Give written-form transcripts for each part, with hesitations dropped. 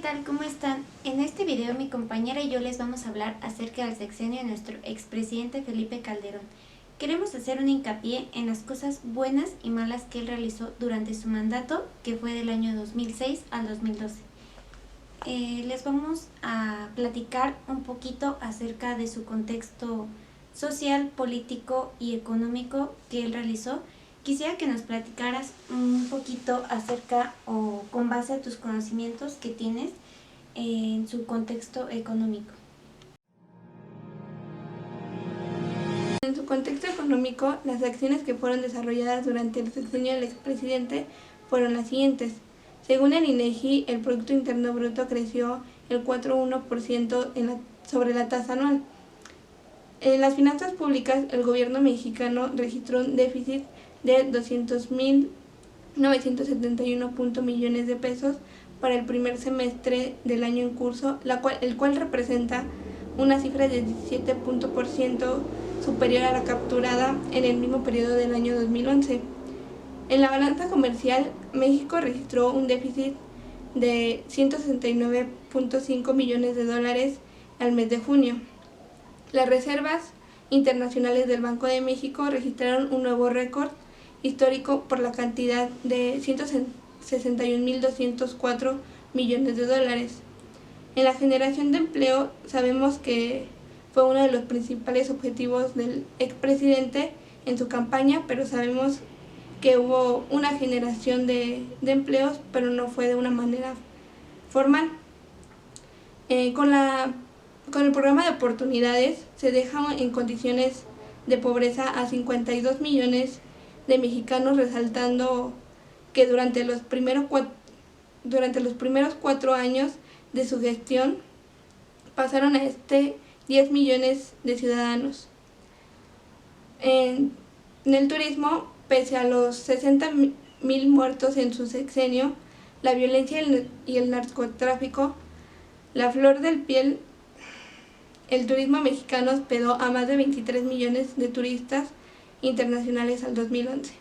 tal? ¿Cómo están? En este video mi compañera y yo les vamos a hablar acerca del sexenio de nuestro expresidente Felipe Calderón. Queremos hacer un hincapié en las cosas buenas y malas que él realizó durante su mandato, que fue del año 2006 al 2012. Les vamos a platicar un poquito acerca de su contexto social, político y económico que él realizó. Quisiera que nos platicaras un poquito acerca o con base a tus conocimientos que tienes en su contexto económico. En su contexto económico, las acciones que fueron desarrolladas durante el sexenio del expresidente fueron las siguientes. Según el INEGI, el Producto Interno Bruto creció el 4,1% sobre la tasa anual. En las finanzas públicas, el gobierno mexicano registró un déficit de 200.971 millones de pesos para el primer semestre del año en curso, el cual representa una cifra de 17% superior a la capturada en el mismo periodo del año 2011. En la balanza comercial, México registró un déficit de 169.5 millones de dólares al mes de junio. Las reservas internacionales del Banco de México registraron un nuevo récord histórico por la cantidad de 161.204 millones de dólares. En la generación de empleo sabemos que fue uno de los principales objetivos del expresidente en su campaña, pero sabemos que hubo una generación de empleos, pero no fue de una manera formal. Con el programa de oportunidades se deja en condiciones de pobreza a 52 millones de mexicanos, resaltando que durante los primeros 4 años de su gestión pasaron a 10 millones de ciudadanos. En el turismo, pese a los 60.000 muertos en su sexenio, la violencia y el narcotráfico, la flor del piel, el turismo mexicano hospedó a más de 23 millones de turistas internacionales al 2011.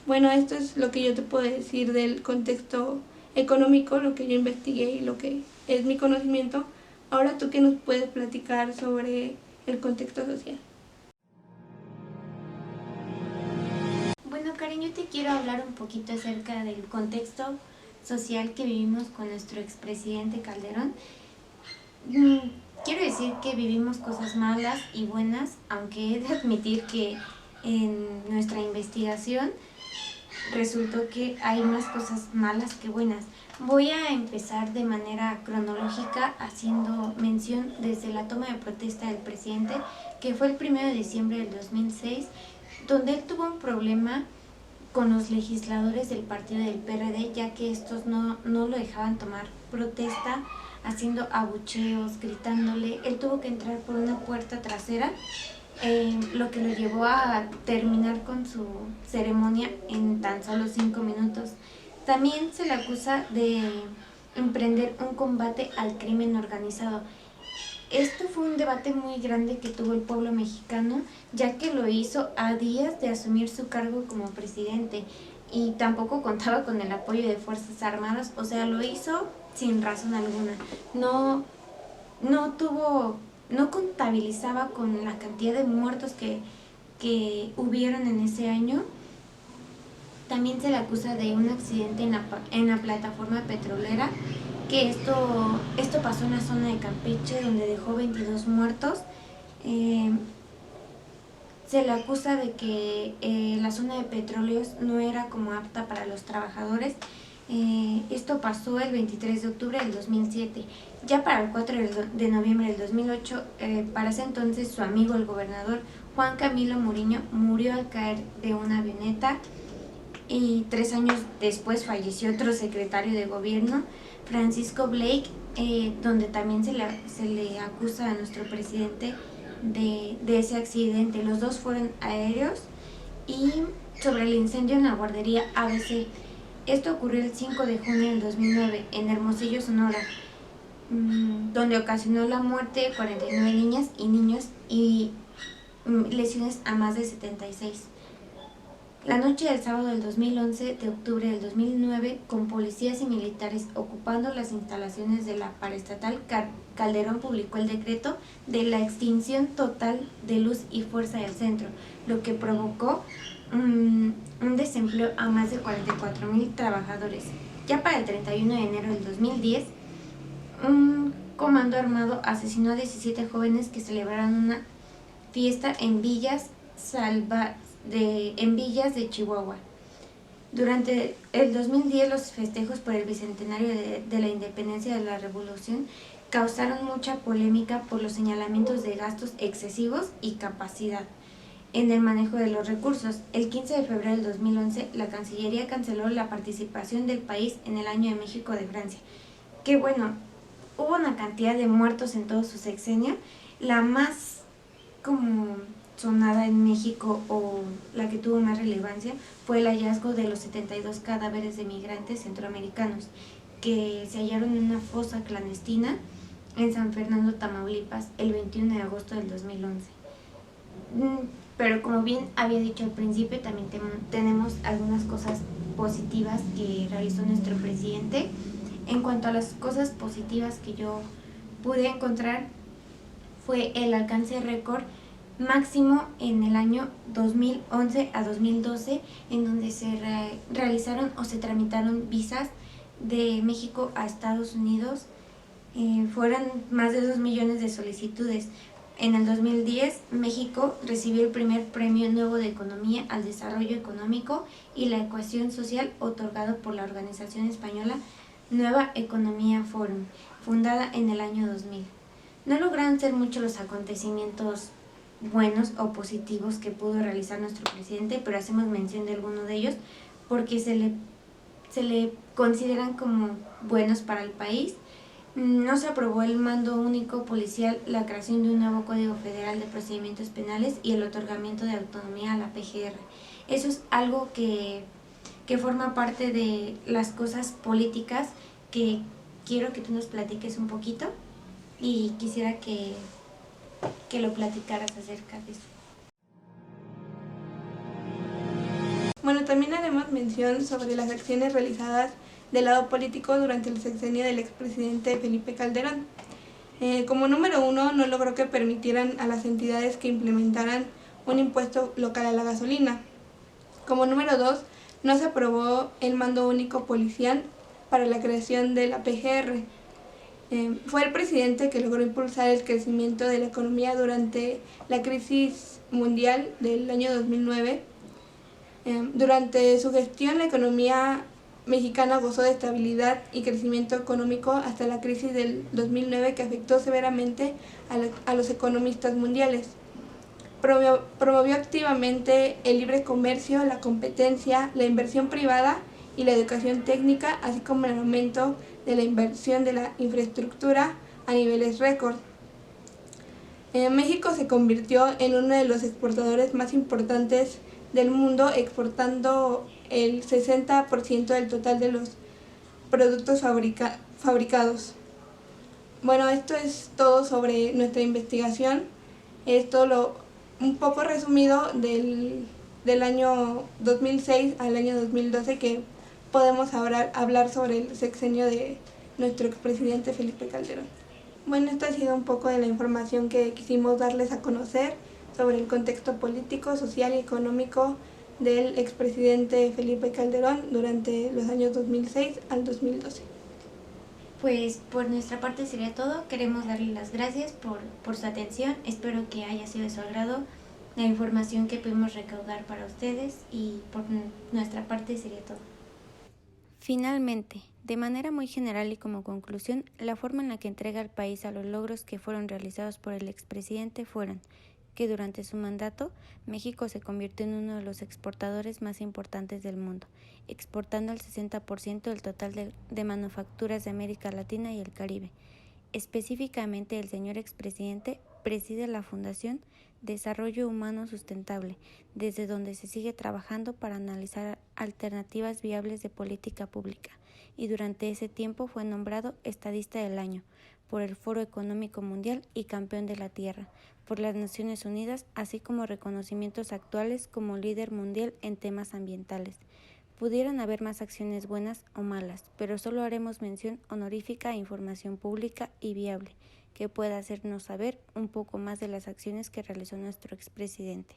Bueno, esto es lo que yo te puedo decir del contexto económico, lo que yo investigué y lo que es mi conocimiento. Ahora, ¿tú qué nos puedes platicar sobre el contexto social? Bueno, Karen, yo te quiero hablar un poquito acerca del contexto social que vivimos con nuestro expresidente Calderón. Quiero decir que vivimos cosas malas y buenas, aunque he de admitir que en nuestra investigación resultó que hay más cosas malas que buenas. Voy a empezar de manera cronológica haciendo mención desde la toma de protesta del presidente, que fue el 1 de diciembre del 2006, donde él tuvo un problema con los legisladores del partido del PRD, ya que estos no lo dejaban tomar protesta, haciendo abucheos, gritándole. Él tuvo que entrar por una puerta trasera, lo que lo llevó a terminar con su ceremonia en tan solo 5 minutos. También se le acusa de emprender un combate al crimen organizado. Esto fue un debate muy grande que tuvo el pueblo mexicano, ya que lo hizo a días de asumir su cargo como presidente y tampoco contaba con el apoyo de Fuerzas Armadas, o sea, lo hizo sin razón alguna. No contabilizaba con la cantidad de muertos que hubieron en ese año. También se le acusa de un accidente en la plataforma petrolera, que esto pasó en la zona de Campeche, donde dejó 22 muertos. Se le acusa de que la zona de petróleos no era como apta para los trabajadores. Esto pasó el 23 de octubre del 2007. Ya para el 4 de noviembre del 2008, para ese entonces su amigo el gobernador Juan Camilo Muriño murió al caer de una avioneta, y 3 años después falleció otro secretario de gobierno, Francisco Blake, donde también se le acusa a nuestro presidente de ese accidente. Los dos fueron aéreos. Y sobre el incendio en la guardería ABC, esto ocurrió el 5 de junio del 2009 en Hermosillo, Sonora, donde ocasionó la muerte de 49 niñas y niños y lesiones a más de 76. La noche del sábado del 2011 de octubre del 2009, con policías y militares ocupando las instalaciones de la paraestatal, Calderón publicó el decreto de la extinción total de luz y fuerza del centro, lo que provocó un desempleo a más de 44,000 trabajadores. Ya para el 31 de enero del 2010, un comando armado asesinó a 17 jóvenes que celebraron una fiesta en villas de Chihuahua. Durante el 2010, los festejos por el bicentenario de la independencia de la Revolución causaron mucha polémica por los señalamientos de gastos excesivos y capacidad en el manejo de los recursos. El 15 de febrero del 2011, la Cancillería canceló la participación del país en el Año de México de Francia. Que bueno, hubo una cantidad de muertos en todo su sexenio. La más como sonada en México, o la que tuvo más relevancia, fue el hallazgo de los 72 cadáveres de migrantes centroamericanos que se hallaron en una fosa clandestina en San Fernando, Tamaulipas, el 21 de agosto del 2011. Pero como bien había dicho al principio, también tenemos algunas cosas positivas que realizó nuestro presidente. En cuanto a las cosas positivas que yo pude encontrar, fue el alcance récord máximo en el año 2011 a 2012, en donde se realizaron o se tramitaron visas de México a Estados Unidos. Fueron más de 2 millones de solicitudes. En el 2010, México recibió el primer Premio Nuevo de Economía al Desarrollo Económico y la Cohesión Social, otorgado por la organización española Nueva Economía Forum, fundada en el año 2000. No lograron ser muchos los acontecimientos buenos o positivos que pudo realizar nuestro presidente, pero hacemos mención de alguno de ellos porque se le consideran como buenos para el país. No se aprobó el mando único policial, la creación de un nuevo Código Federal de Procedimientos Penales y el otorgamiento de autonomía a la PGR. Eso es algo que forma parte de las cosas políticas que quiero que tú nos platiques un poquito, y quisiera que lo platicaras acerca de eso. Bueno, también haremos mención sobre las acciones realizadas del lado político durante el sexenio del expresidente Felipe Calderón. Como número 1, no logró que permitieran a las entidades que implementaran un impuesto local a la gasolina. Como número 2, no se aprobó el mando único policial para la creación de la PGR. Fue el presidente que logró impulsar el crecimiento de la economía durante la crisis mundial del año 2009. Durante su gestión, la economía mexicana gozó de estabilidad y crecimiento económico hasta la crisis del 2009, que afectó severamente a los economistas mundiales. Promovió activamente el libre comercio, la competencia, la inversión privada y la educación técnica, así como el aumento de la inversión de la infraestructura a niveles récord. México se convirtió en uno de los exportadores más importantes del mundo, exportando el 60% del total de los productos fabricados. Bueno, esto es todo sobre nuestra investigación. Esto un poco resumido del año 2006 al año 2012, que podemos hablar sobre el sexenio de nuestro expresidente Felipe Calderón. Bueno, esto ha sido un poco de la información que quisimos darles a conocer sobre el contexto político, social y económico del expresidente Felipe Calderón durante los años 2006 al 2012. Pues por nuestra parte sería todo. Queremos darle las gracias por su atención. Espero que haya sido de su agrado la información que pudimos recaudar para ustedes, y por nuestra parte sería todo. Finalmente, de manera muy general y como conclusión, la forma en la que entrega al país a los logros que fueron realizados por el expresidente fueron que durante su mandato México se convirtió en uno de los exportadores más importantes del mundo, exportando el 60% del total de manufacturas de América Latina y el Caribe. Específicamente, el señor expresidente preside la Fundación Desarrollo Humano Sustentable, desde donde se sigue trabajando para analizar alternativas viables de política pública, y durante ese tiempo fue nombrado Estadista del Año por el Foro Económico Mundial y campeón de la Tierra, por las Naciones Unidas, así como reconocimientos actuales como líder mundial en temas ambientales. Pudieran haber más acciones buenas o malas, pero solo haremos mención honorífica a información pública y viable, que pueda hacernos saber un poco más de las acciones que realizó nuestro expresidente.